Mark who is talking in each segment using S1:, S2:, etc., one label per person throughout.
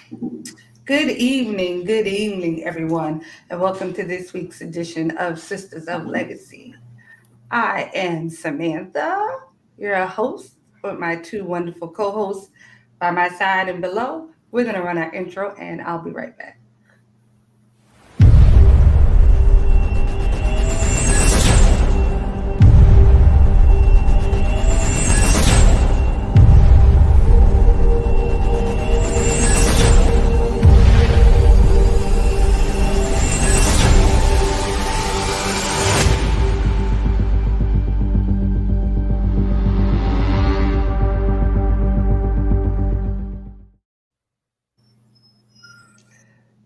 S1: Good evening, everyone, and welcome to this week's edition of Sisters of Legacy. I am Samantha, your host, with my two wonderful co hosts by my side and below. We're going to run our intro, and I'll be right back.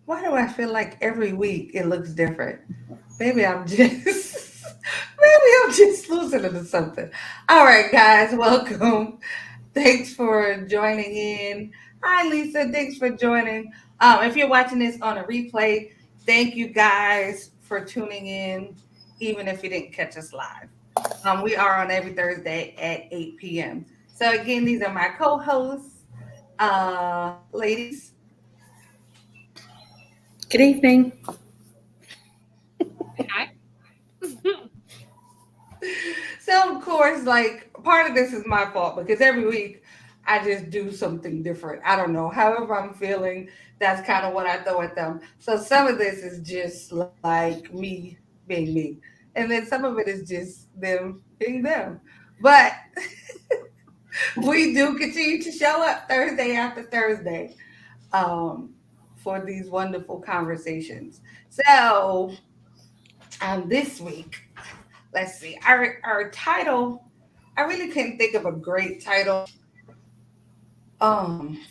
S1: Why do I feel like every week it looks different? Maybe I'm just maybe I'm just losing it or something. All right, guys, welcome. Thanks for joining in. Hi, Lisa. Thanks for joining. If you're watching this on a replay, thank you guys for tuning in, even if you didn't catch us live. We are on every Thursday at 8 p.m. So again, these are my co-hosts, ladies.
S2: Good evening.
S3: Hi.
S1: So of course, like part of this is my fault because every week I just do something different. I don't know. However I'm feeling, that's kind of what I throw at them. So some of this is just like me being me. And then some of it is just them being them. But we do continue to show up Thursday after Thursday um, for these wonderful conversations. So this week, let's see, our title, I really couldn't think of a great title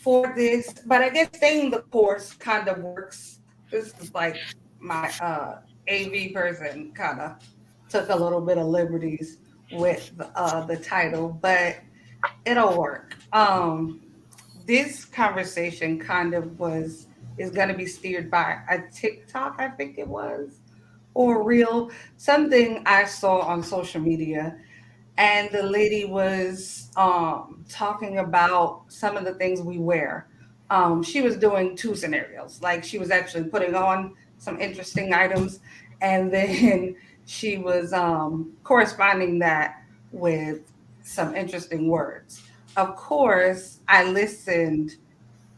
S1: for this, but I guess staying the course kind of works. This is like my AV person kind of took a little bit of liberties with the title, but it'll work. This conversation kind of was is going to be steered by a TikTok, I think it was, or real something I saw on social media, and the lady was talking about some of the things we wear. She was doing two scenarios. Like she was actually putting on some interesting items, and then she was corresponding that with some interesting words. Of course, I listened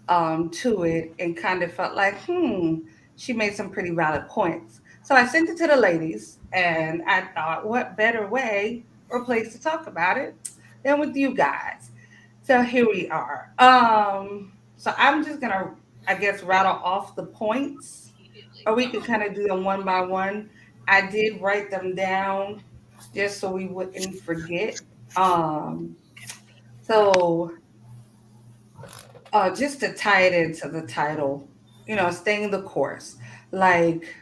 S1: to it and kind of felt like, she made some pretty valid points. So I sent it to the ladies, and I thought, what better way or place to talk about it than with you guys? So here we are. So I'm just gonna, I guess, rattle off the points, or we could kind of do them one by one. I did write them down just so we wouldn't forget. Um, so just to tie it into the title, staying the course. Like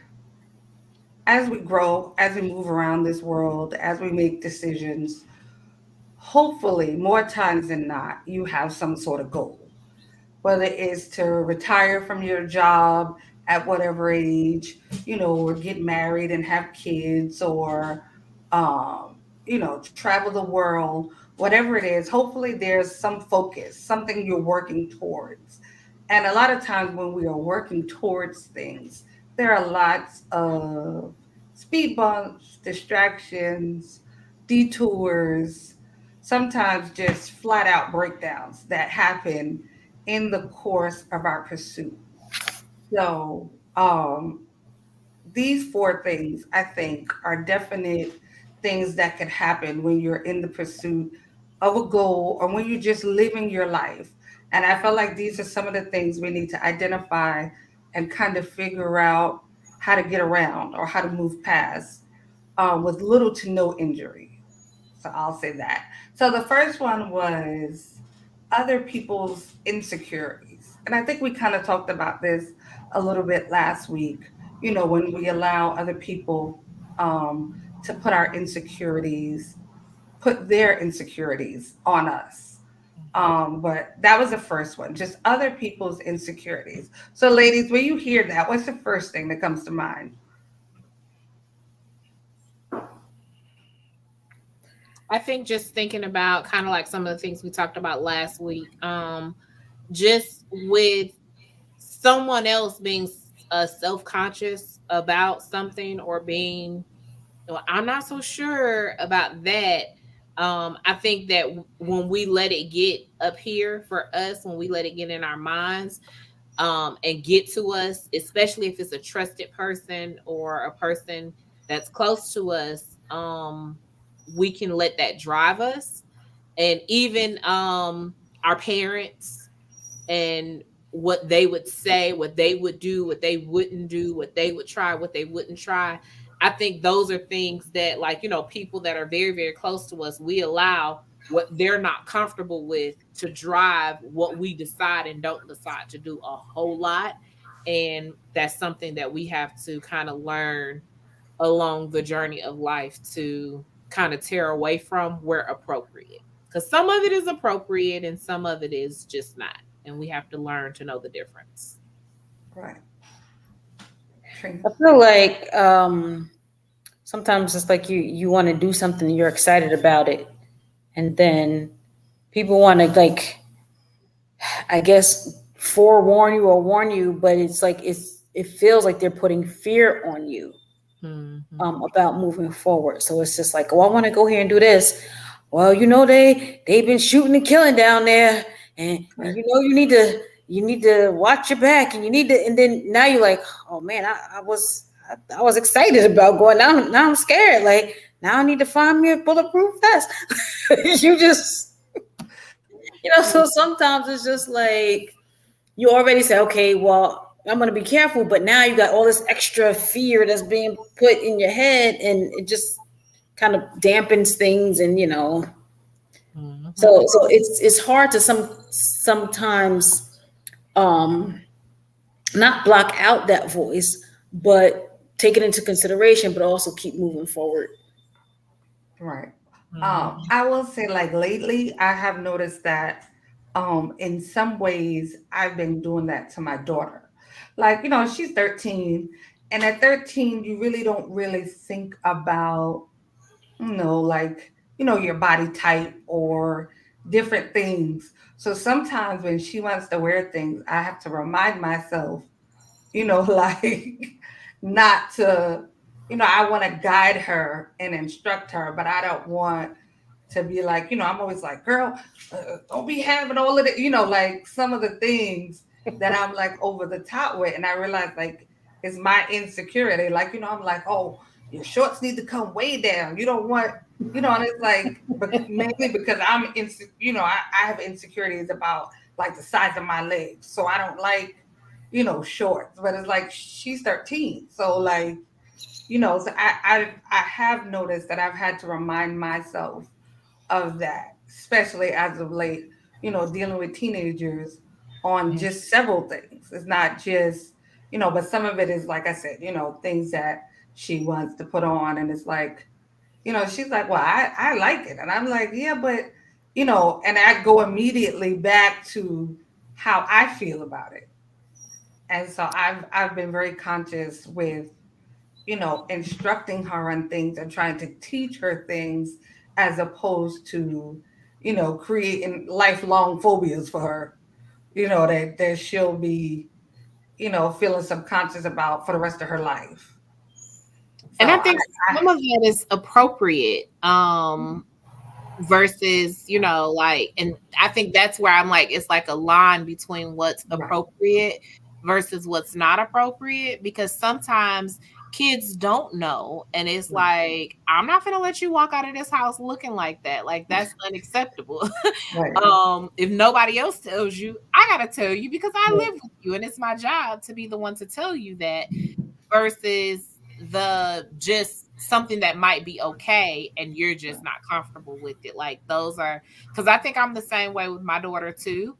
S1: as we grow, as we move around this world, as we make decisions, hopefully more times than not, you have some sort of goal, whether it's to retire from your job at whatever age, or get married and have kids, or, um, travel the world, whatever it is, hopefully there's some focus, something you're working towards. And a lot of times when we are working towards things, there are lots of speed bumps, distractions, detours, sometimes just flat out breakdowns that happen in the course of our pursuit. So, these four things I think are definite things that could happen when you're in the pursuit of a goal or when you're just living your life. And I feel like these are some of the things we need to identify and kind of figure out how to get around or how to move past with little to no injury. So I'll say that. So the first one was other people's insecurities. And I think we kind of talked about this a little bit last week, when we allow other people to put their insecurities on us. But that was the first one, just other people's insecurities. So, ladies, when you hear that, what's the first thing that comes to mind?
S3: I think just thinking about kind of like some of the things we talked about last week, just with someone else being self-conscious about something, or being, well, I'm not so sure about that. I think that when we let it get up here for us, when we let it get in our minds, and get to us, especially if it's a trusted person or a person that's close to us, we can let that drive us. And even our parents, and what they would say, what they would do, what they wouldn't do, what they would try, what they wouldn't try. I think those are things that, like, people that are very, very close to us, we allow what they're not comfortable with to drive what we decide and don't decide to do a whole lot. And that's something that we have to kind of learn along the journey of life, to kind of tear away from where appropriate. Because some of it is appropriate and some of it is just not. And we have to learn to know the difference.
S1: Right.
S2: I feel like sometimes it's like you want to do something, you're excited about it, and then people want to, like, I guess, forewarn you or warn you, but it's like it feels like they're putting fear on you about moving forward. So it's just like, oh, I want to go here and do this. Well, they've been shooting and killing down there, and you need to watch your back, and you need to, and then now you're like, oh man, I was excited about going. Now I'm scared. Like, now I need to find me a bulletproof vest. You just, so sometimes it's just like, you already say, okay, well, I'm going to be careful, but now you got all this extra fear that's being put in your head, and it just kind of dampens things. And so it's hard to sometimes not block out that voice, but take it into consideration, but also keep moving forward.
S1: Right. I will say, like, lately, I have noticed that in some ways I've been doing that to my daughter. Like, she's 13, and at 13, you really don't really think about, like, your body type or different things. So sometimes when she wants to wear things, I have to remind myself, like, not to, I want to guide her and instruct her, but I don't want to be like, I'm always like, girl, don't be having all of it, like some of the things that I'm like over the top with. And I realize, like, it's my insecurity. Like, I'm like, oh, your shorts need to come way down. You don't want, and it's like, mainly because I'm I have insecurities about, like, the size of my legs. So I don't like, shorts, but it's like, she's 13. So, like, so I have noticed that I've had to remind myself of that, especially as of late, dealing with teenagers on just several things. It's not just, but some of it is, like I said, things that she wants to put on. And it's like, she's like, well, I like it. And I'm like, yeah, but, and I go immediately back to how I feel about it. And so I've been very conscious with, instructing her on things and trying to teach her things, as opposed to, creating lifelong phobias for her, that she'll be, feeling subconscious about for the rest of her life. So
S3: And I think some of that is appropriate. Versus, like, and I think that's where I'm like, it's like a line between what's appropriate versus what's not appropriate, because sometimes kids don't know, and it's like, I'm not gonna let you walk out of this house looking like that. Like, that's unacceptable. If nobody else tells you, I gotta tell you, because I live with you, and it's my job to be the one to tell you that, versus the just something that might be okay and you're just not comfortable with it. Like, those are, because I think I'm the same way with my daughter too.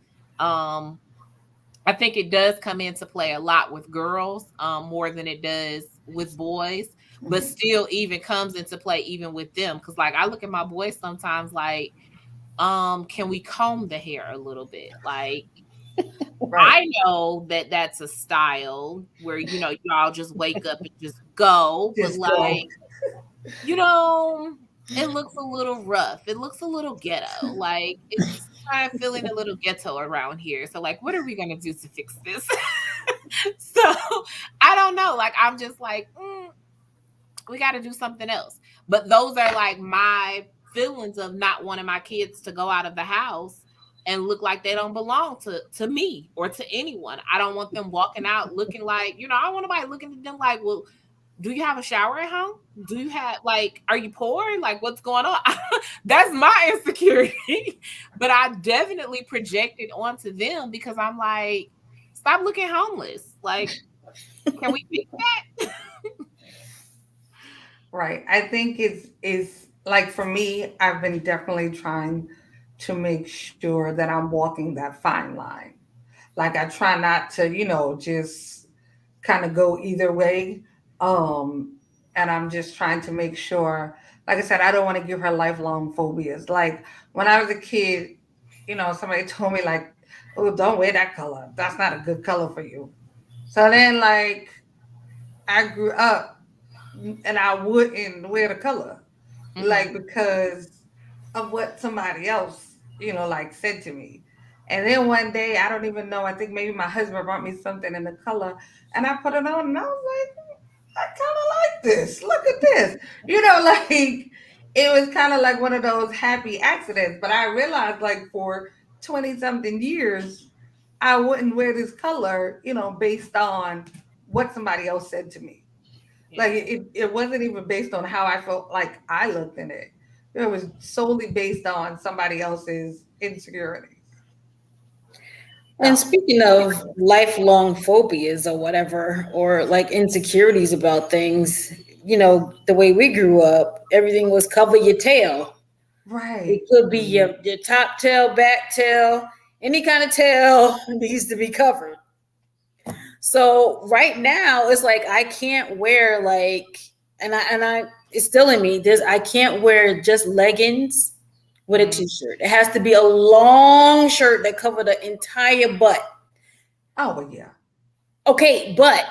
S3: I think it does come into play a lot with girls, more than it does with boys, but still even comes into play even with them. Because, like, I look at my boys sometimes like, can we comb the hair a little bit? Like, I know that that's a style where, y'all just wake up and just go, but like, it looks a little rough. It looks a little ghetto. Like, it's kind of feeling a little ghetto around here. So, like, what are we going to do to fix this? So I don't know. Like, I'm just like, we got to do something else. But those are like my feelings of not wanting my kids to go out of the house and look like they don't belong to me or to anyone. I don't want them walking out looking like, I don't want nobody looking at them like, well, do you have a shower at home? Do you have, like, are you poor? Like, what's going on? That's my insecurity. But I definitely projected onto them because I'm like, stop looking homeless. Like, can we fix that?
S1: Right. I think it's like for me, I've been definitely trying to make sure that I'm walking that fine line. Like I try not to, just kind of go either way. Um, and I'm just trying to make sure, like I said, I don't want to give her lifelong phobias. Like when I was a kid, somebody told me like, oh, don't wear that color. That's not a good color for you. So then like I grew up and I wouldn't wear the color. Like because of what somebody else, like said to me. And then one day, I don't even know, I think maybe my husband brought me something in the color and I put it on and I was like, I kind of like this. Look at this. Like it was kind of like one of those happy accidents. But I realized like for 20 something years, I wouldn't wear this color, based on what somebody else said to me. Like it wasn't even based on how I felt like I looked in it. It was solely based on somebody else's insecurities.
S2: And speaking of lifelong phobias or whatever, or like insecurities about things, the way we grew up, everything was cover your tail.
S1: Right.
S2: It could be your top tail, back tail, any kind of tail needs to be covered. So right now it's like I can't wear like, and I it's still in me. I can't wear just leggings with a t-shirt. It has to be a long shirt that cover the entire butt.
S1: Oh, well, yeah.
S2: Okay, but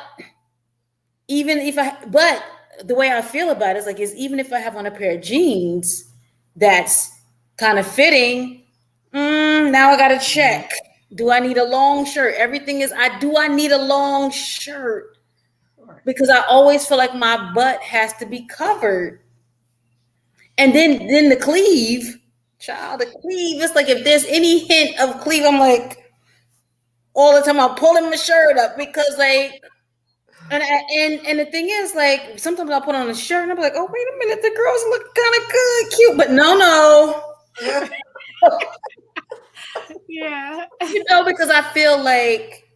S2: but the way I feel about it is even if I have on a pair of jeans that's kind of fitting, now I got to check. Do I need a long shirt? Everything is, do I need a long shirt? Because I always feel like my butt has to be covered. And then the cleave, the cleave, it's like if there's any hint of cleave, I'm like, all the time I'm pulling my shirt up because like, and the thing is like, sometimes I'll put on a shirt and I'm like, oh, wait a minute, the girls look kind of good, cute, but no.
S3: Yeah.
S2: Because I feel like,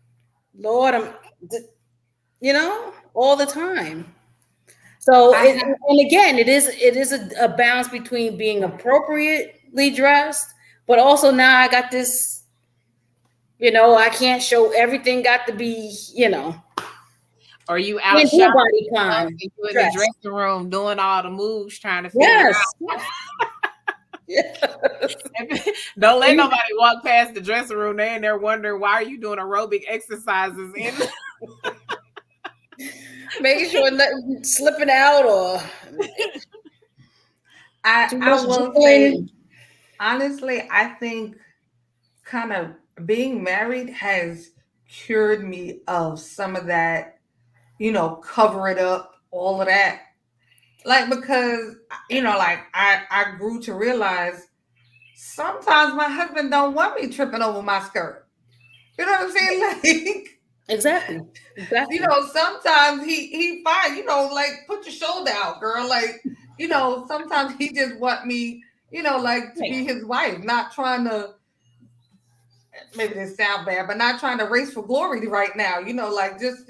S2: Lord, all the time. So, and again, it is a balance between being appropriately dressed, but also now I got this, I can't show everything, got to be,
S3: Or you out shopping,
S2: you
S3: in the dressing room doing all the moves, trying to figure out. Yes. Don't let nobody walk past the dressing room there and they're wondering why are you doing aerobic exercises in
S2: making sure nothing slipping out or
S1: I will say honestly, I think kind of being married has cured me of some of that, cover it up, all of that. Like because like I grew to realize sometimes my husband don't want me tripping over my skirt. You know what I'm saying? Like
S2: exactly.
S1: Sometimes he fine, like put your shoulder out, girl. Like, sometimes he just want me, like to be his wife, not trying to, maybe this sound bad, but not trying to race for glory right now, like just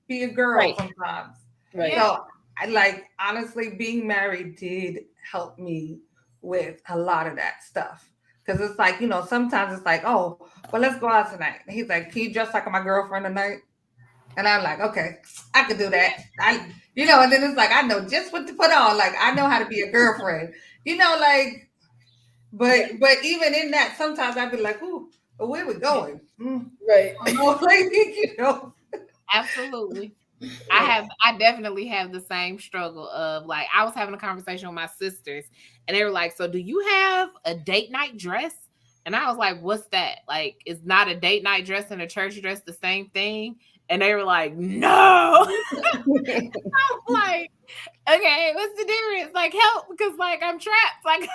S1: be a girl sometimes.
S2: Right.
S1: So I like honestly being married did help me with a lot of that stuff. Cause it's like, sometimes it's like, oh, well, let's go out tonight. And he's like, can you dress like my girlfriend tonight? And I'm like, okay, I could do that. And then it's like, I know just what to put on. Like, I know how to be a girlfriend, like, but even in that, sometimes I'd be like, ooh, where we going?
S2: Right.
S3: Absolutely. I definitely have the same struggle of like, I was having a conversation with my sisters and they were like, so do you have a date night dress? And I was like, what's that? Like, is not a date night dress and a church dress the same thing? And they were like, no. I'm like, okay, what's the difference? Like, help, because like I'm trapped. Like,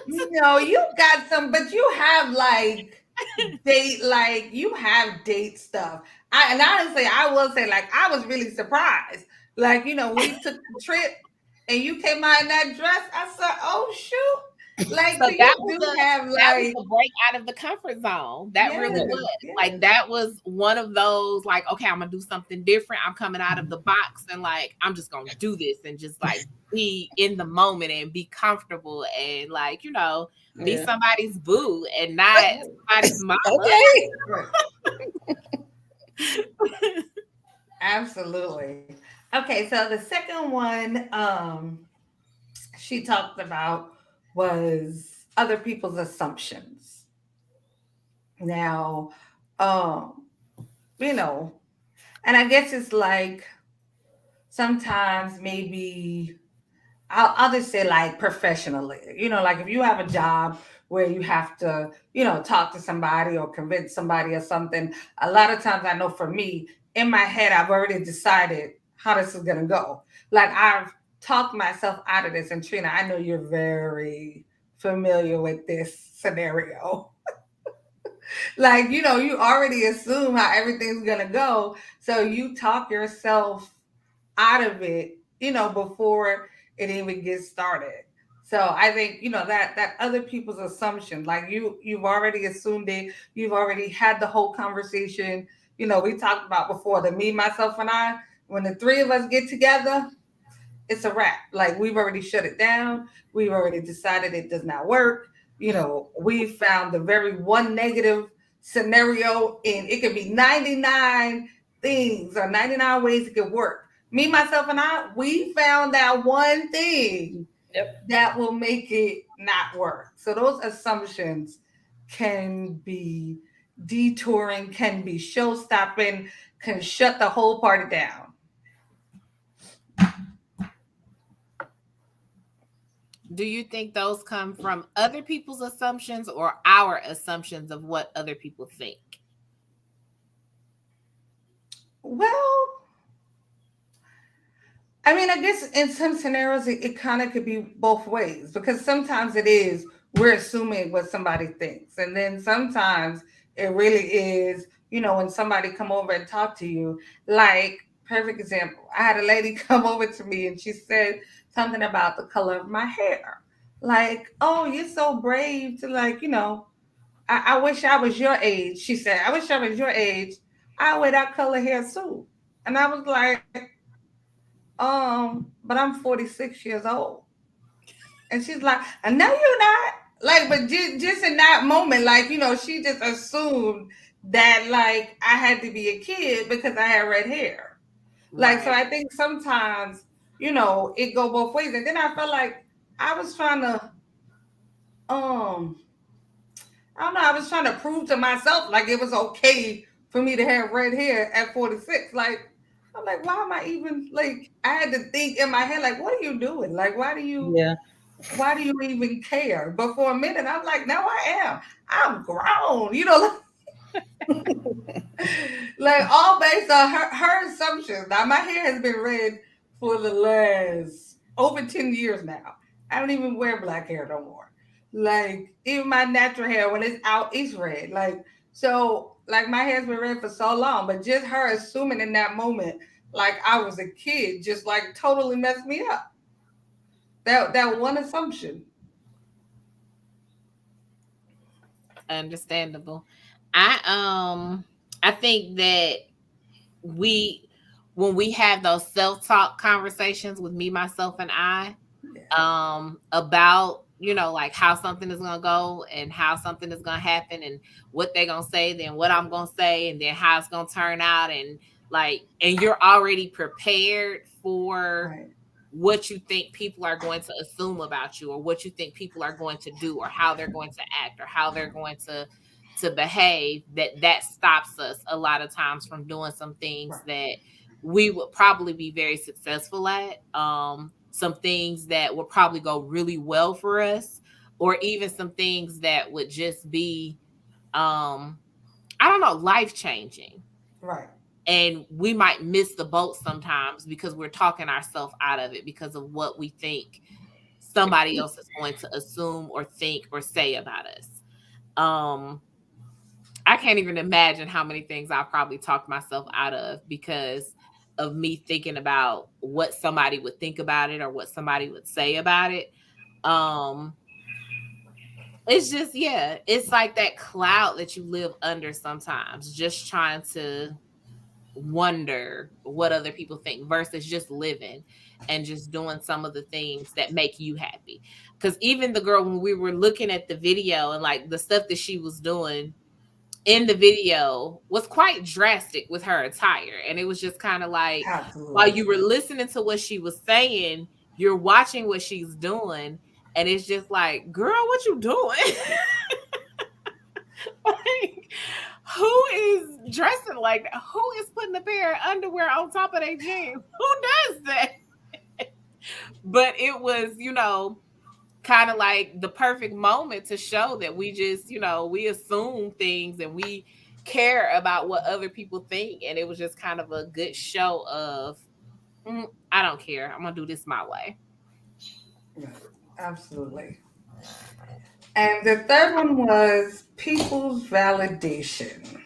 S1: No, you got some, but you have like you have date stuff. And honestly, I will say, like, I was really surprised. Like, we took the trip and you came out in that dress. I said, oh shoot. Like,
S3: so
S1: so you do have like
S3: a break out of the comfort zone. That really was. Like, that was one of those, like, okay, I'm gonna do something different. I'm coming out of the box and like I'm just gonna do this and just like be in the moment and be comfortable and like, be somebody's boo and not somebody's mama.
S1: Okay. Absolutely. Okay, so the second one she talked about was other people's assumptions. Now, and I guess it's like sometimes maybe I'll just say like professionally, like if you have a job where you have to, talk to somebody or convince somebody or something, a lot of times I know for me, in my head, I've already decided how this is going to go. Like I've talked myself out of this. And Trina, I know you're very familiar with this scenario. Like, you already assume how everything's going to go. So you talk yourself out of it, before it even gets started. So I think, that other people's assumptions, like you've already assumed it, you've already had the whole conversation. We talked about before the me, myself, and I, when the three of us get together, it's a wrap. Like we've already shut it down. We've already decided it does not work. We found the very one negative scenario, and it could be 99 things or 99 ways it could work. Me, myself, and I, we found that one thing that will make it not work. So those assumptions can be detouring, can be show stopping, can shut the whole party down.
S3: Do you think those come from other people's assumptions or our assumptions of what other people think?
S1: Well, I mean, I guess in some scenarios, it kind of could be both ways, because sometimes it is, we're assuming what somebody thinks. And then sometimes it really is, when somebody come over and talk to you, like, perfect example. I had a lady come over to me and she said something about the color of my hair. Like, oh, you're so brave to like, I wish I was your age. She said, I wish I was your age. I wear that color hair too. And I was like, but I'm 46 years old. And she's like, no, you're not. Like, but just in that moment, like, she just assumed that like I had to be a kid because I had red hair. Like, so I think sometimes, it go both ways. And then I felt like I was trying to, I don't know, I was trying to prove to myself like it was okay for me to have red hair at 46. Like, I'm like, why am I even like, I had to think in my head, like, what are you doing? Like, why do you even care? But for a minute, I'm like, no, I am. I'm grown, like all based on her assumptions. Now, my hair has been red for the last over 10 years now. I don't even wear black hair no more. Like, even my natural hair, when it's out, it's red. Like, so, like, my hair's been red for so long, but just her assuming in that moment, like I was a kid, just like totally messed me up. That one assumption.
S3: Understandable. I think that when we have those self-talk conversations with me, myself, and I, about like how something is gonna go and how something is gonna happen and what they're gonna say, then what I'm gonna say, and then how it's gonna turn out, and you're already prepared for what you think people are going to assume about you, or what you think people are going to do, or how they're going to act, or how they're going to behave. That stops us a lot of times from doing some things that we would probably be very successful at. Some things that would probably go really well for us. or even some things that would just be, I don't know, life changing.
S1: Right.
S3: And we might miss the boat sometimes because we're talking ourselves out of it because of what we think somebody else is going to assume or think or say about us. I can't even imagine how many things I've probably talked myself out of because of me thinking about what somebody would think about it or what somebody would say about it. It's just, yeah, it's like that cloud that you live under sometimes, just trying to wonder what other people think versus just living and just doing some of the things that make you happy. Because even the girl, when we were looking at the video and like the stuff that she was doing in the video was quite drastic with her attire. And it was just kind of like,
S1: Absolutely.
S3: while you were listening to what she was saying, you're watching what she's doing. And it's just like, girl, what you doing? Like, who is dressing like that? Who is putting a pair of underwear on top of their jeans? Who does that? But it was, kind of like the perfect moment to show that we just, we assume things and we care about what other people think. And it was just kind of a good show of, I don't care. I'm going to do this my way.
S1: Yeah, absolutely. And the third one was people's validation.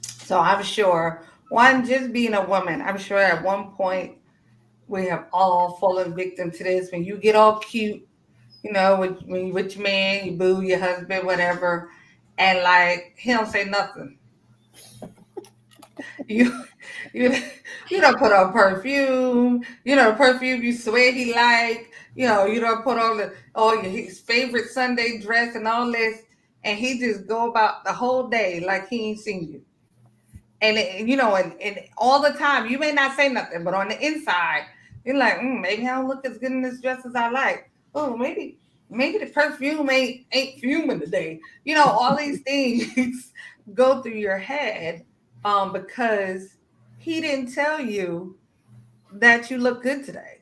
S1: So I'm sure, one, just being a woman, I'm sure at one point we have all fallen victim to this. When you get all cute, when you with your man, you boo your husband, whatever, and like he don't say nothing. You you you don't put on perfume, perfume you swear he like, you don't put on his favorite Sunday dress and all this, and he just go about the whole day like he ain't seen you. And all the time you may not say nothing, but on the inside, you're like, maybe I don't look as good in this dress as I like. Oh, maybe the perfume ain't fuming today. All these things go through your head, because he didn't tell you that you look good today.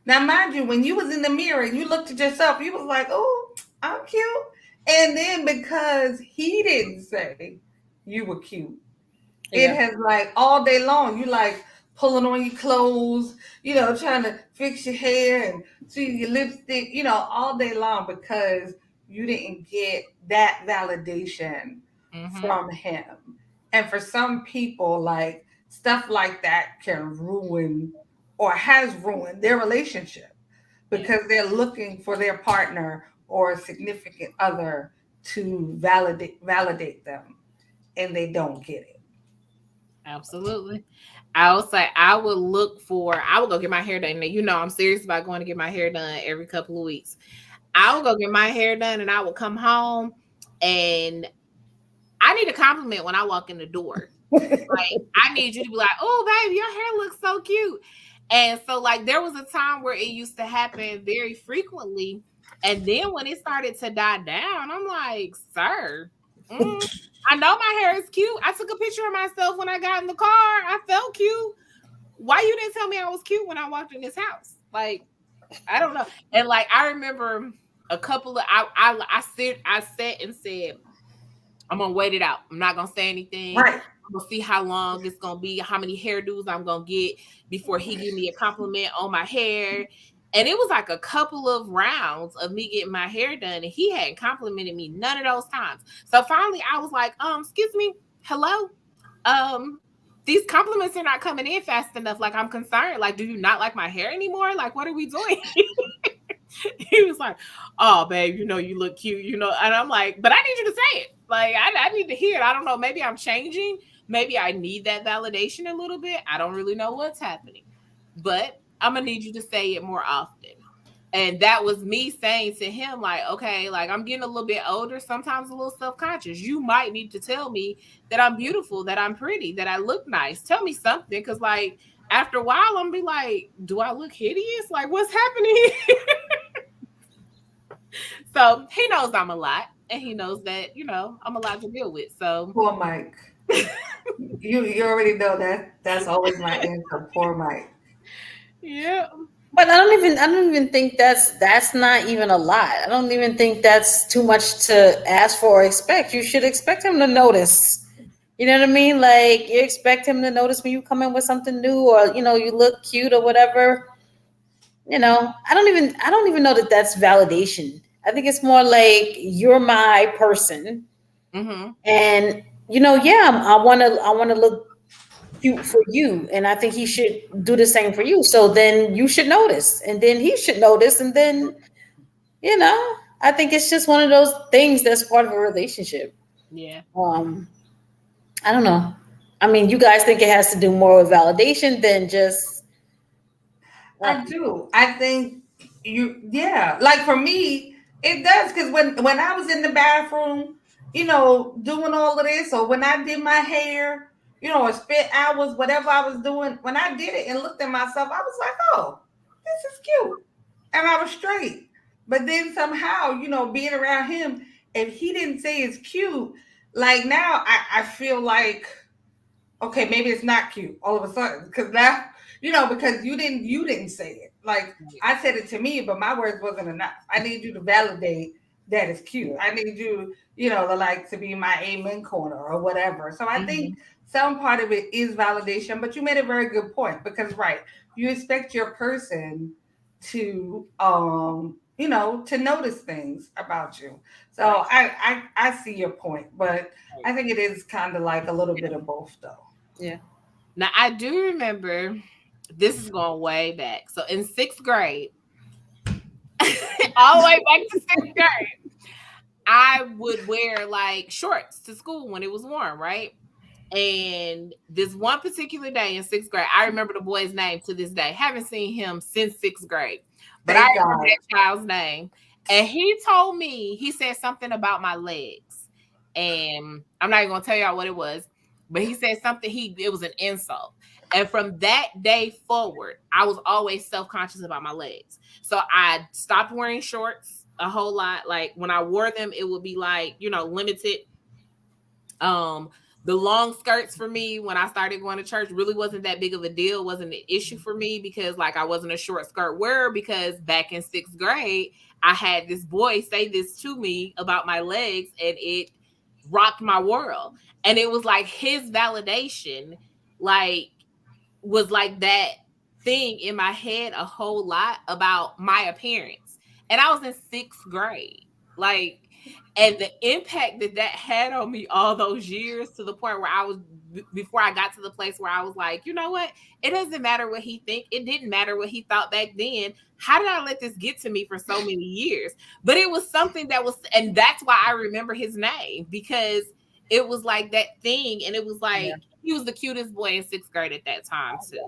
S1: Now, mind you, when you was in the mirror and you looked at yourself, you was like, oh, I'm cute. And then because he didn't say you were cute, it has like all day long, you like pulling on your clothes, trying to fix your hair and see your lipstick, all day long because you didn't get that validation from him. And for some people, like stuff like that can ruin or has ruined their relationship because they're looking for their partner or significant other to validate them, and they don't get it.
S3: Absolutely. I would say I would go get my hair done. Now, I'm serious about going to get my hair done every couple of weeks. I would go get my hair done and I would come home and I need a compliment when I walk in the door. Like, I need you to be like, oh, babe, your hair looks so cute. And so, like, there was a time where it used to happen very frequently. And then when it started to die down, I'm like, sir, I know my hair is cute. I took a picture of myself when I got in the car. I felt cute. Why you didn't tell me I was cute when I walked in this house? Like, I don't know. And like, I remember a couple of, I sat and said, I'm going to wait it out. I'm not going to say anything.
S1: Right.
S3: I'm going to see how long it's going to be, how many hairdos I'm going to get before he give me a compliment on my hair. And it was like a couple of rounds of me getting my hair done, and he hadn't complimented me none of those times. So finally I was like, excuse me, hello? These compliments are not coming in fast enough. Like, I'm concerned. Like, do you not like my hair anymore? Like, what are we doing? He was like, oh, babe, you look cute, and I'm like, but I need you to say it. Like, I need to hear it. I don't know. Maybe I'm changing. Maybe I need that validation a little bit. I don't really know what's happening, but I'm going to need you to say it more often. And that was me saying to him, like, okay, like, I'm getting a little bit older, sometimes a little self-conscious. You might need to tell me that I'm beautiful, that I'm pretty, that I look nice. Tell me something. Because, like, after a while, I'm going to be like, do I look hideous? Like, what's happening? So he knows I'm a lot. And he knows that, I'm a lot to deal with. So
S1: poor Mike. you already know that. That's always my answer. Poor Mike.
S3: Yeah.
S2: But I don't even think that's not even a lot. I don't even think that's too much to ask for or expect. You should expect him to notice. You know what I mean? Like you expect him to notice when you come in with something new, or you look cute or whatever. I don't even know that that's validation. I think it's more like you're my person,
S3: Mm-hmm.
S2: and yeah, I want to look cute for you, and I think he should do the same for you. So then you should notice, and then he should notice, and then I think it's just one of those things that's part of a relationship.
S3: Yeah.
S2: Um, I don't know. I mean, you guys think it has to do more with validation than just
S1: I do. I think yeah. Like for me, it does because when I was in the bathroom, doing all of this, or when I did my hair, or spent hours, whatever I was doing, when I did it and looked at myself, I was like, oh, this is cute. And I was straight. But then somehow, being around him, if he didn't say it's cute, like now I feel like, okay, maybe it's not cute all of a sudden because now because you didn't say it. Like I said it to me, but my words wasn't enough. I need you to validate that it's cute. I need you, to be my amen corner or whatever. So I think some part of it is validation, but you made a very good point because right, you expect your person to to notice things about you. So
S3: Right.
S1: I see your point, but I think it is kind of like a little bit of both though.
S2: yeah.
S3: Now I do remember this is going way back. So in sixth grade, all the way back to sixth grade, I would wear like shorts to school when it was warm, right? And this one particular day in sixth grade, I remember the boy's name to this day. Haven't seen him since sixth grade, but I
S1: Thank
S3: remember
S1: God.
S3: that child's name. And he told me, he said something about my legs. And I'm not even gonna tell y'all what it was, but he said something, it was an insult. And from that day forward, I was always self-conscious about my legs. So I stopped wearing shorts a whole lot. Like when I wore them, it would be like, limited. Um, the long skirts for me when I started going to church really wasn't that big of a deal, wasn't an issue for me because like I wasn't a short skirt wearer because back in sixth grade, I had this boy say this to me about my legs and it rocked my world. And it was like his validation, like was like that thing in my head a whole lot about my appearance. And I was in sixth grade. Like, and the impact that had on me all those years to the point where I was before I got to the place where I was like, you know what? It doesn't matter what he think. It didn't matter what he thought back then. How did I let this get to me for so many years? But it was something that was, and that's why I remember his name because it was like that thing, and it was like he was the cutest boy in sixth grade at that time too.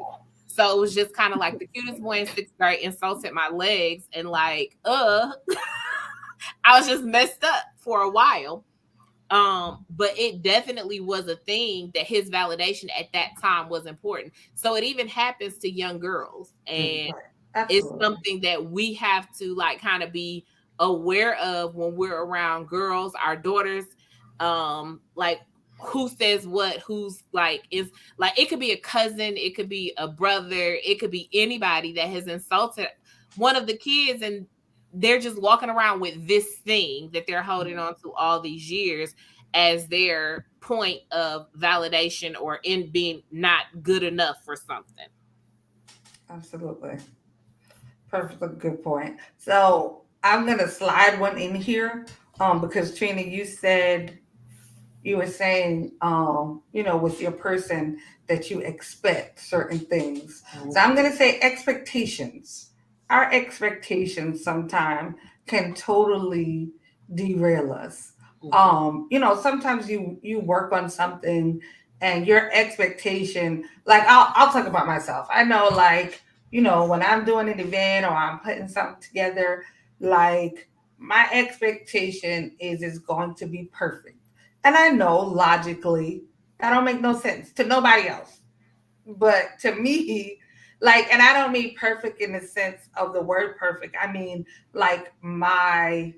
S3: So it was just kind of like the cutest boy in sixth grade insulted my legs, and like, I was just messed up for a while. But it definitely was a thing that his validation at that time was important. So it even happens to young girls, and it's something that we have to like kind of be aware of when we're around girls, our daughters. Like who says what, who's like is like it could be a cousin, it could be a brother, it could be anybody that has insulted one of the kids, and they're just walking around with this thing that they're holding on to all these years as their point of validation or in being not good enough for something.
S1: Absolutely. Perfectly good point. So I'm gonna slide one in here, because Trina, you were saying, with your person that you expect certain things. So I'm gonna say expectations. Our expectations sometimes can totally derail us. Sometimes you work on something and your expectation, like I'll talk about myself. I know like, when I'm doing an event or I'm putting something together, like my expectation is it's going to be perfect. And I know logically that don't make no sense to nobody else. But to me, like, and I don't mean perfect in the sense of the word perfect. I mean like my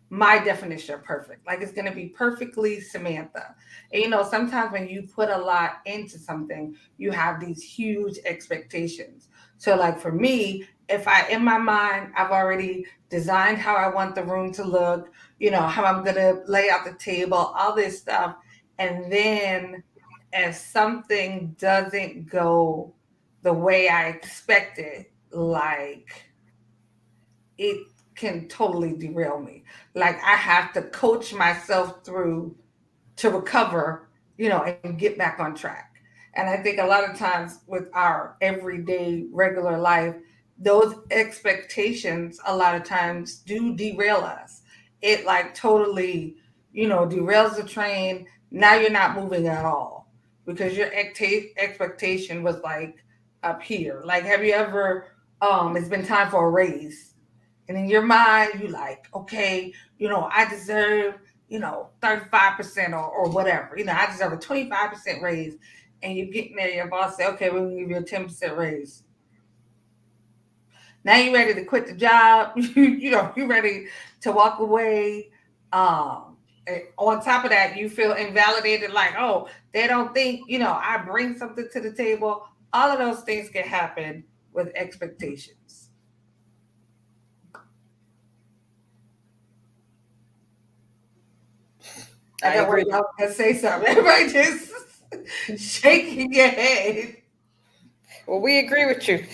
S1: definition of perfect. Like it's gonna be perfectly Samantha. And sometimes when you put a lot into something, you have these huge expectations. So like for me, if I in my mind, I've already designed how I want the room to look, how I'm gonna lay out the table, all this stuff. And then if something doesn't go the way I expected, like it can totally derail me. Like I have to coach myself through to recover, and get back on track. And I think a lot of times with our everyday regular life, those expectations a lot of times do derail us. It like totally, derails the train. Now you're not moving at all because your expectation was like up here. Like, have you ever, it's been time for a raise. And in your mind, you like, okay, I deserve 35% or whatever. I deserve a 25% raise. And you get there, your boss say, okay, we're gonna give you a 10% raise. Now you're ready to quit the job. You're ready to walk away. On top of that, you feel invalidated, like, oh, they don't think, I bring something to the table. All of those things can happen with expectations. I agree. I was gonna say something. Everybody just shaking your head.
S2: Well, we agree with you.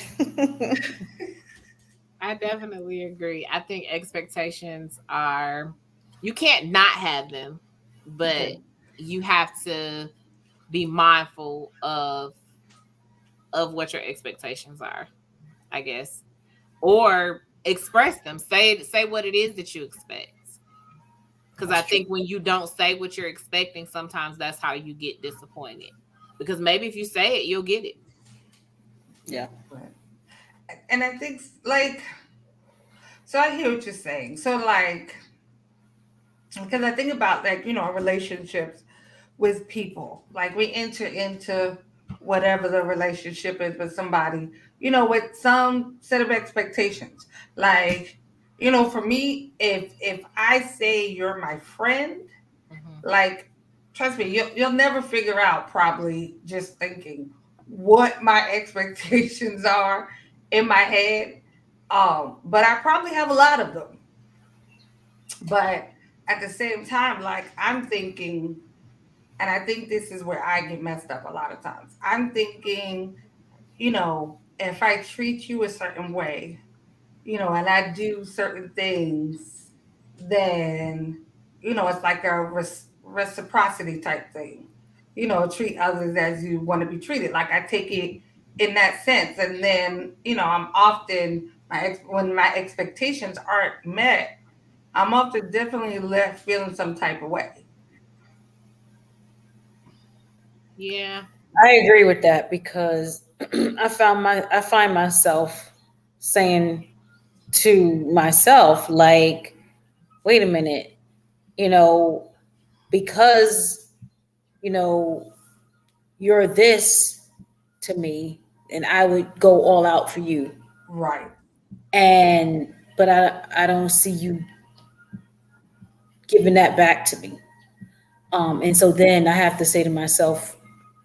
S3: I definitely agree. I think expectations are, you can't not have them, but you have to be mindful of what your expectations are, I guess, or express them. Say what it is that you expect. Because I think when you don't say what you're expecting, sometimes that's how you get disappointed. Because maybe if you say it, you'll get it.
S2: Yeah.
S1: And I think, like, so I hear what you're saying. So, like, because I think about, like, relationships with people. Like, we enter into whatever the relationship is with somebody, with some set of expectations. Like, for me, if I say you're my friend, like, trust me, you'll never figure out, probably just thinking, what my expectations are in my head. But I probably have a lot of them. But at the same time, like, I'm thinking, and I think this is where I get messed up a lot of times. I'm thinking, if I treat you a certain way, and I do certain things, then, it's like a reciprocity type thing. Treat others as you want to be treated. Like, I take it in that sense. And then, I'm often, when my expectations aren't met, I'm often definitely left feeling some type of way.
S3: Yeah.
S2: I agree with that because I find myself saying to myself, like, wait a minute, because you're this to me, and I would go all out for you.
S1: Right.
S2: But I don't see you giving that back to me. And so then I have to say to myself,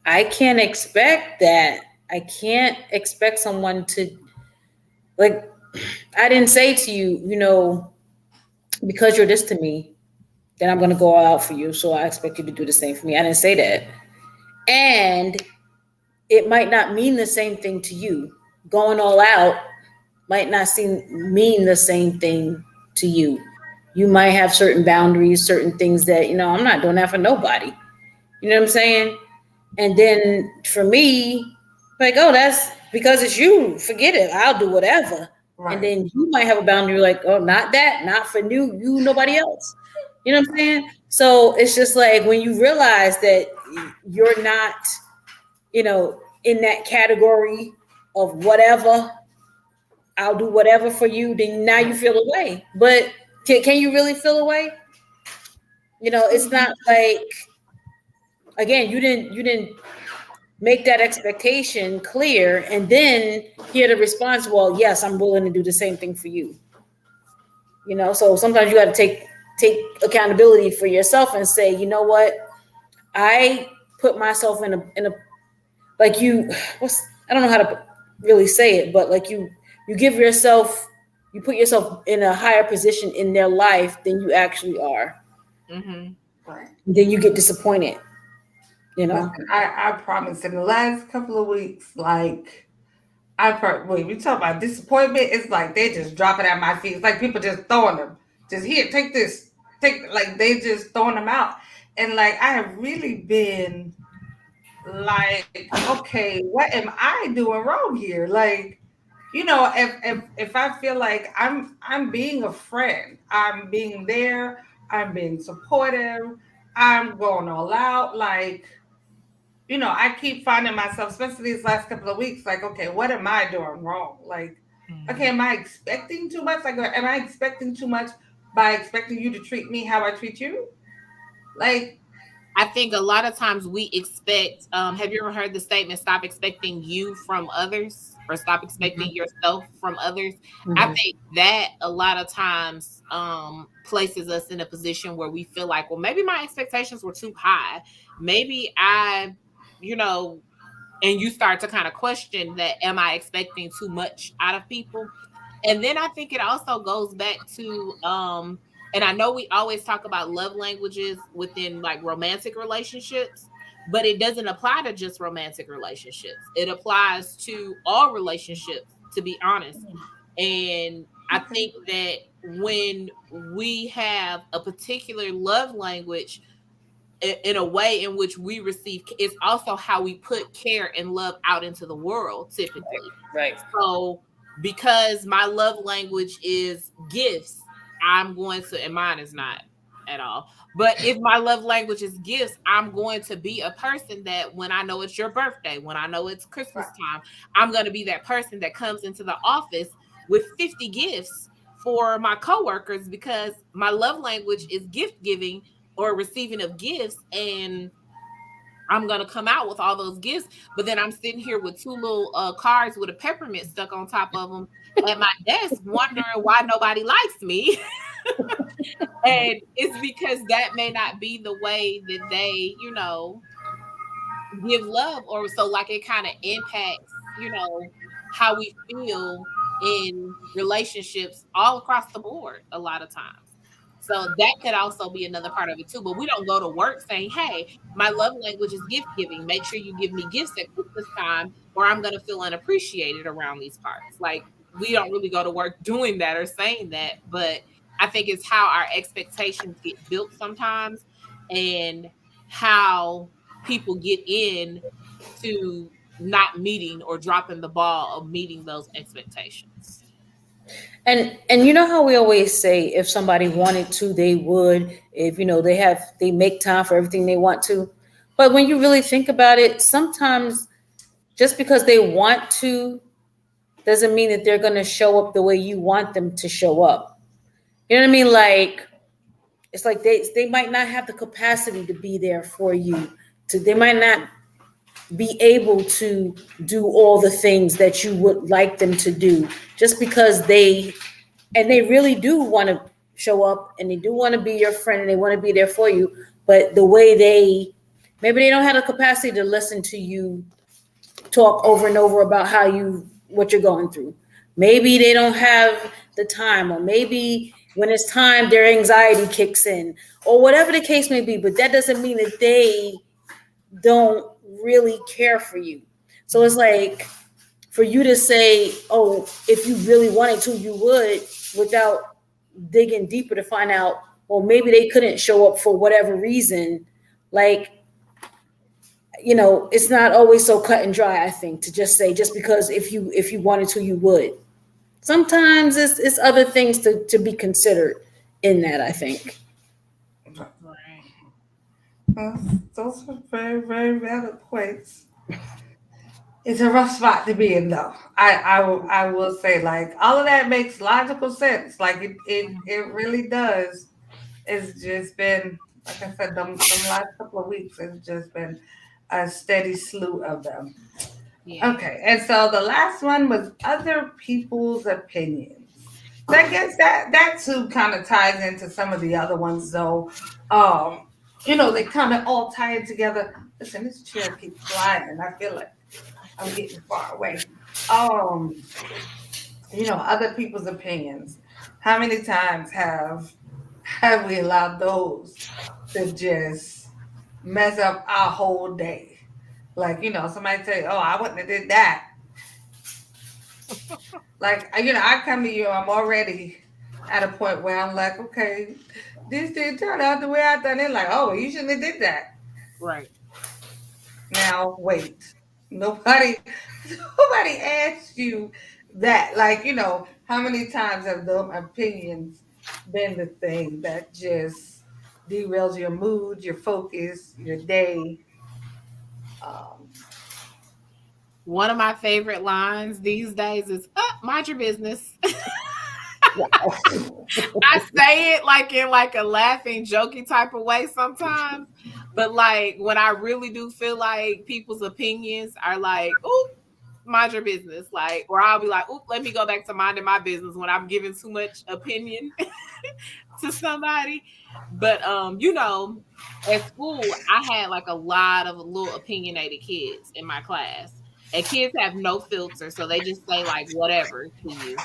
S2: I can't expect that. I can't expect someone to, like, I didn't say to you, because you're this to me, then I'm going to go all out for you. So I expect you to do the same for me. I didn't say that. And it might not mean the same thing to you. Going all out might not mean the same thing to you. You might have certain boundaries, certain things that, I'm not doing that for nobody. You know what I'm saying? And then for me, like, oh, that's because it's you. Forget it. I'll do whatever. Right. And then you might have a boundary like, oh, not that, not for you, nobody else. You know what I'm saying? So it's just like when you realize that you're not, in that category of whatever, I'll do whatever for you, then now you feel away. But can you really feel away? It's not like, again, you didn't make that expectation clear and then hear the response, well, yes, I'm willing to do the same thing for you. So sometimes you got to take accountability for yourself and say, you know what? I put myself in a like I don't know how to really say it, but like you give yourself, you put yourself in a higher position in their life than you actually are.
S3: Mm-hmm.
S1: Right.
S2: Then you get disappointed, you know.
S1: Listen, I promise in the last couple of weeks, like wait, we talk about disappointment. It's like they just drop it at my feet. It's like people just throwing them. Just here, take this. Like they just throwing them out. And like I have really been like, okay, what am I doing wrong here? Like, if I feel like I'm being a friend, I'm being there, I'm being supportive, I'm going all out, like I keep finding myself, especially these last couple of weeks, like, okay, what am I doing wrong? Like, okay, am I expecting too much? Like, am I expecting too much by expecting you to treat me how I treat you? Like,
S3: I think a lot of times we expect, have you ever heard the statement, stop expecting you from others or stop expecting yourself from others? I think that a lot of times places us in a position where we feel like, well, maybe my expectations were too high. Maybe and you start to kind of question that, am I expecting too much out of people? And then I think it also goes back to, and I know we always talk about love languages within like romantic relationships, but it doesn't apply to just romantic relationships. It applies to all relationships, to be honest. And I think that when we have a particular love language, in a way in which we receive, it's also how we put care and love out into the world typically.
S2: Right.
S3: So because my love language is gifts, I'm going to, and mine is not at all, but if my love language is gifts, I'm going to be a person that when I know it's your birthday, when I know it's Christmas time, I'm going to be that person that comes into the office with 50 gifts for my coworkers, because my love language is gift giving or receiving of gifts, and I'm going to come out with all those gifts, but then I'm sitting here with two little cards with a peppermint stuck on top of them at my desk, wondering why nobody likes me. And it's because that may not be the way that they, give love, or so like it kind of impacts, how we feel in relationships all across the board a lot of times. So that could also be another part of it too. But we don't go to work saying, hey, my love language is gift giving. Make sure you give me gifts at Christmas time, or I'm going to feel unappreciated around these parts. Like, we don't really go to work doing that or saying that. But I think it's how our expectations get built sometimes, and how people get in to not meeting or dropping the ball of meeting those expectations.
S2: And you know how we always say, if somebody wanted to, they would. If they make time for everything they want to. But when you really think about it, sometimes just because they want to doesn't mean that they're going to show up the way you want them to show up. You know what I mean? Like, it's like they might not have the capacity to be there for you. They might not be able to do all the things that you would like them to do, just because they really do want to show up, and they do want to be your friend, and they want to be there for you. But the way maybe they don't have the capacity to listen to you talk over and over about what you're going through. Maybe they don't have the time, or maybe when it's time, their anxiety kicks in, or whatever the case may be. But that doesn't mean that they don't really care for you. So it's like, for you to say, oh, if you really wanted to, you would, without digging deeper to find out, well, maybe they couldn't show up for whatever reason. Like, it's not always so cut and dry, I think, to just say, just because if you wanted to, you would. Sometimes it's other things to be considered in that, I think.
S1: Those are very, very valid points. It's a rough spot to be in, though. I will say, like, all of that makes logical sense. Like, it really does. It's just been, like I said, the last couple of weeks, it's just been a steady slew of them. Yeah. Okay, and so the last one was other people's opinions. So I guess that too kind of ties into some of the other ones, though. They kind of all tie it together. Listen, this chair keeps flying, and I feel like I'm getting far away. Other people's opinions. How many times have we allowed those to just mess up our whole day? Like, somebody say, "Oh, I wouldn't have did that." Like, I come to you, I'm already at a point where I'm like, okay, this didn't turn out the way I thought. They're like, oh, you shouldn't have did that.
S3: Right.
S1: Now wait, nobody asked you that. Like, how many times have those opinions been the thing that just derails your mood, your focus, your day? Um,
S3: One of my favorite lines these days is, mind your business. I say it like in like a laughing, jokey type of way sometimes. But like when I really do feel like people's opinions are like, oh, mind your business. Like, or I'll be like, oh, let me go back to minding my business when I'm giving too much opinion to somebody. But at school, I had like a lot of little opinionated kids in my class. And kids have no filter, so they just say like whatever to you.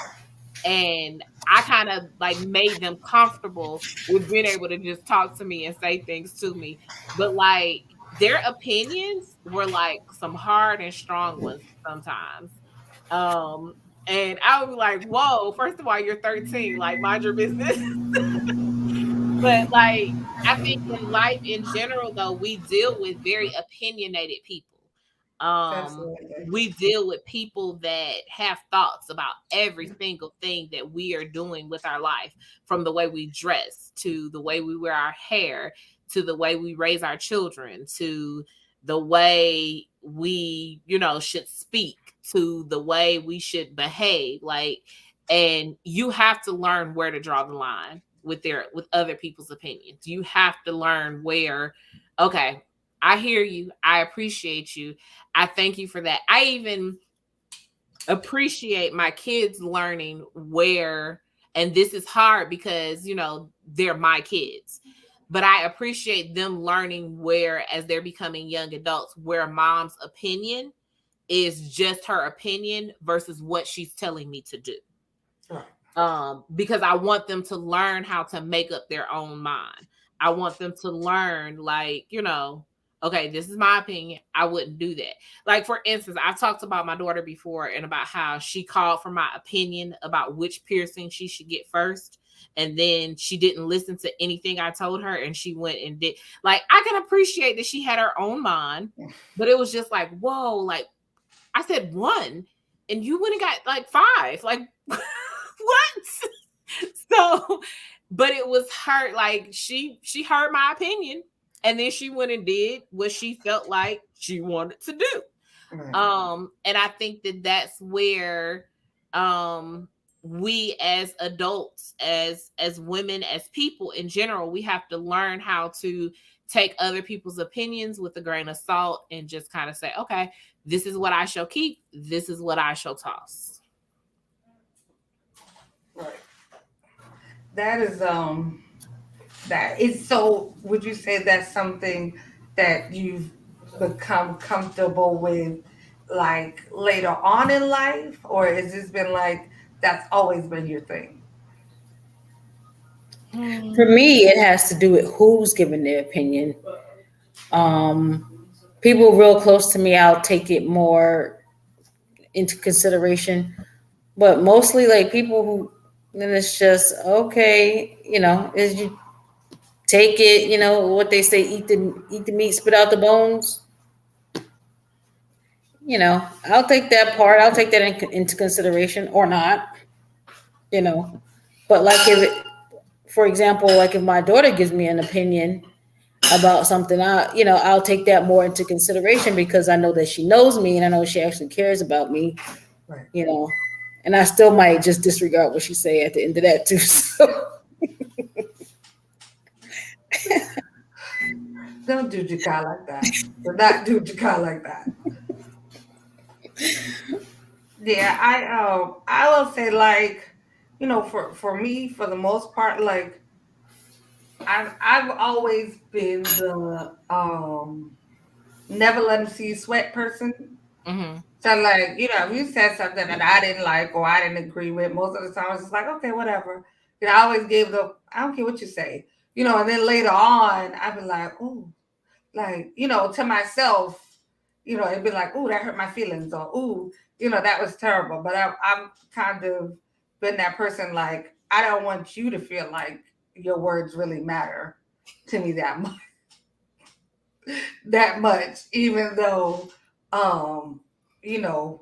S3: And I kind of like made them comfortable with being able to just talk to me and say things to me. But like their opinions were like some hard and strong ones sometimes. And I would be like, whoa, first of all, you're 13, like mind your business. But like I think in life in general, though, we deal with very opinionated people.
S1: Absolutely.
S3: We deal with people that have thoughts about every single thing that we are doing with our life, from the way we dress to the way we wear our hair to the way we raise our children to the way we should speak to the way we should behave. Like, and you have to learn where to draw the line with other people's opinions. You have to learn where, okay, I hear you, I appreciate you, I thank you for that. I even appreciate my kids learning where, and this is hard because they're my kids, but I appreciate them learning where, as they're becoming young adults, where mom's opinion is just her opinion versus what she's telling me to do. Because I want them to learn how to make up their own mind. I want them to learn, like, okay, this is my opinion, I wouldn't do that. Like, for instance, I've talked about my daughter before and about how she called for my opinion about which piercing she should get first. And then she didn't listen to anything I told her, and she went and did. Like, I can appreciate that she had her own mind, but it was just like, whoa, like, I said 1 and you went and got like 5. Like, what? So, but it was her, like, she heard my opinion, and then she went and did what she felt like she wanted to do. Right. And I think that that's where we as adults, as women, as people in general, we have to learn how to take other people's opinions with a grain of salt and just kind of say, okay, this is what I shall keep, this is what I shall toss.
S1: Right. That is that is so. Would you say that's something that you've become comfortable with, like later on in life, or has this been like that's always been your thing?
S2: For me, it has to do with who's giving their opinion. People real close to me, I'll take it more into consideration, but mostly like people who, then it's just okay, is you take it, what they say, eat the meat, spit out the bones. I'll take that part. I'll take that into consideration or not. But like for example, like if my daughter gives me an opinion about something, I'll take that more into consideration because I know that she knows me and I know she actually cares about me.
S1: Right.
S2: And I still might just disregard what she say at the end of that too. So.
S1: Don't do Jakai like that. Do not do Jakai like that. Yeah, I will say, like, for me, for the most part, like I've always been the never let them see you sweat person.
S3: Mm-hmm.
S1: So, like, if you said something that I didn't like or I didn't agree with, most of the time I was just like, okay, whatever. I always gave I don't care what you say, and then later on, I'd be like, oh, like, to myself, it'd be like, oh, that hurt my feelings, or, oh, that was terrible. But I'm kind of been that person, like, I don't want you to feel like your words really matter to me that much, even though,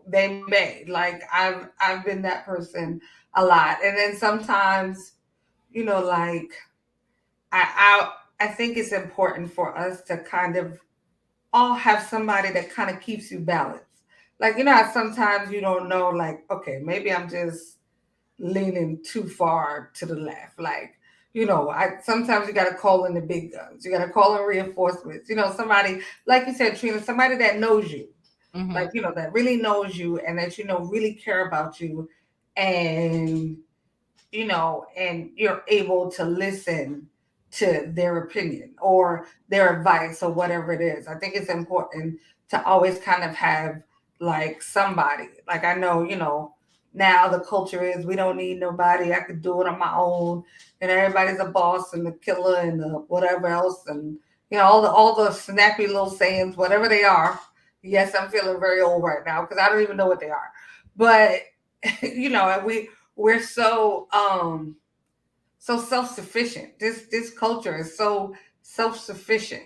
S1: they may. Like, I've been that person a lot. And then sometimes, like, I think it's important for us to kind of all have somebody that kind of keeps you balanced. Like, how sometimes you don't know, like, okay, maybe I'm just leaning too far to the left. Like, I sometimes you gotta call in the big guns. You gotta call in reinforcements. Somebody, like you said, Trina, somebody that knows you,
S3: Mm-hmm.
S1: like, that really knows you and that really care about you, and and you're able to listen to their opinion or their advice or whatever it is. I think it's important to always kind of have like somebody. Like, I know, now the culture is we don't need nobody. I could do it on my own, and everybody's a boss and the killer and the whatever else, and all the snappy little sayings, whatever they are. Yes, I'm feeling very old right now because I don't even know what they are. But and we're so self-sufficient. This culture is so self-sufficient.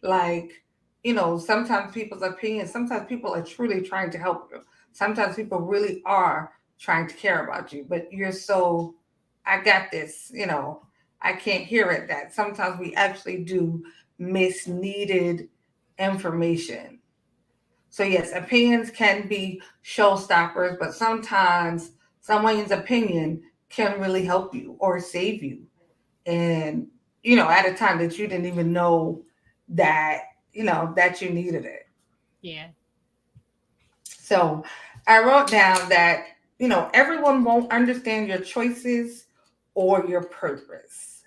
S1: Like, sometimes people's opinions, sometimes people are truly trying to help you. Sometimes people really are trying to care about you, but you're so, I got this, I can't hear it. That sometimes we actually do miss needed information. So yes, opinions can be showstoppers, but sometimes someone's opinion can really help you or save you. And at a time that you didn't even know that, that you needed it.
S3: Yeah.
S1: So I wrote down that, everyone won't understand your choices or your purpose.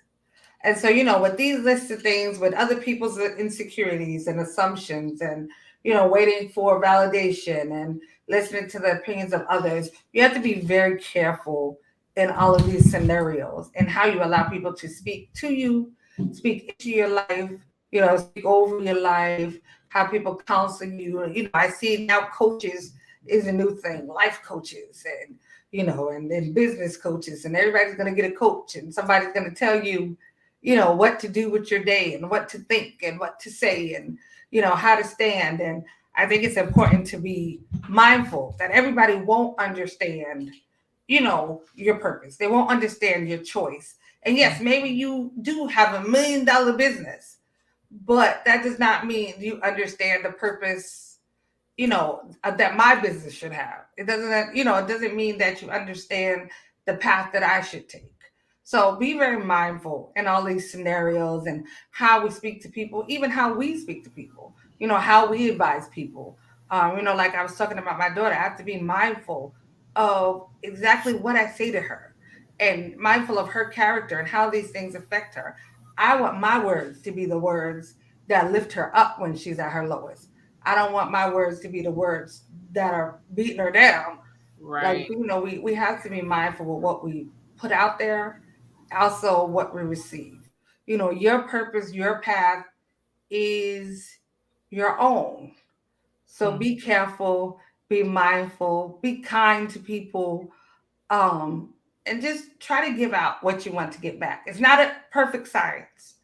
S1: And so, with these lists of things, with other people's insecurities and assumptions, and, waiting for validation and listening to the opinions of others, you have to be very careful in all of these scenarios and how you allow people to speak to you, speak into your life, speak over your life, how people counsel you. I see now coaches is a new thing, life coaches, and, and then business coaches, and everybody's going to get a coach, and somebody's going to tell you, what to do with your day and what to think and what to say, and, how to stand. And I think it's important to be mindful that everybody won't understand, your purpose. They won't understand your choice. And yes, maybe you do have $1 million business, but that does not mean you understand the purpose, that my business should have. It doesn't mean that you understand the path that I should take. So be very mindful in all these scenarios and how we speak to people, even how we speak to people, how we advise people. Like I was talking about my daughter, I have to be mindful of exactly what I say to her and mindful of her character and how these things affect her. I want my words to be the words that lift her up when she's at her lowest. I don't want my words to be the words that are beating her down. Like,
S3: Right.
S1: we have to be mindful of what we put out there, also what we receive. Your purpose, your path is your own. So be careful, be mindful, be kind to people, um, and just try to give out what you want to get back. It's not a perfect science.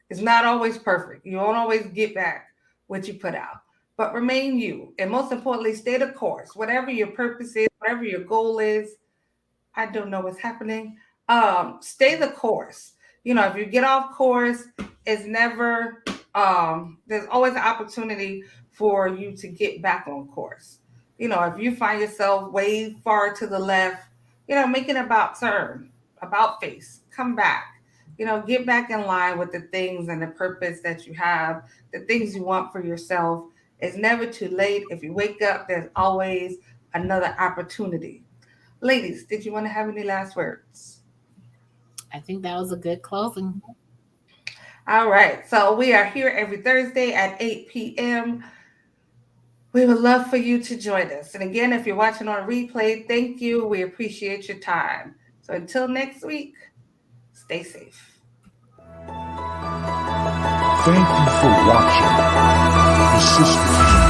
S1: It's not always perfect. You won't always get back what you put out. But remain you. And most importantly, stay the course. Whatever your purpose is, whatever your goal is, I don't know what's happening. Stay the course. If you get off course, it's never there's always an opportunity for you to get back on course. If you find yourself way far to the left, make an about turn, about face, come back. Get back in line with the things and the purpose that you have, the things you want for yourself. It's never too late. If you wake up, there's always another opportunity. Ladies, did you want to have any last words?
S3: I think that was a good closing.
S1: All right. So we are here every Thursday at 8 p.m. We would love for you to join us. And again, if you're watching on replay, thank you. We appreciate your time. So until next week, stay safe.
S4: Thank you for watching the Sister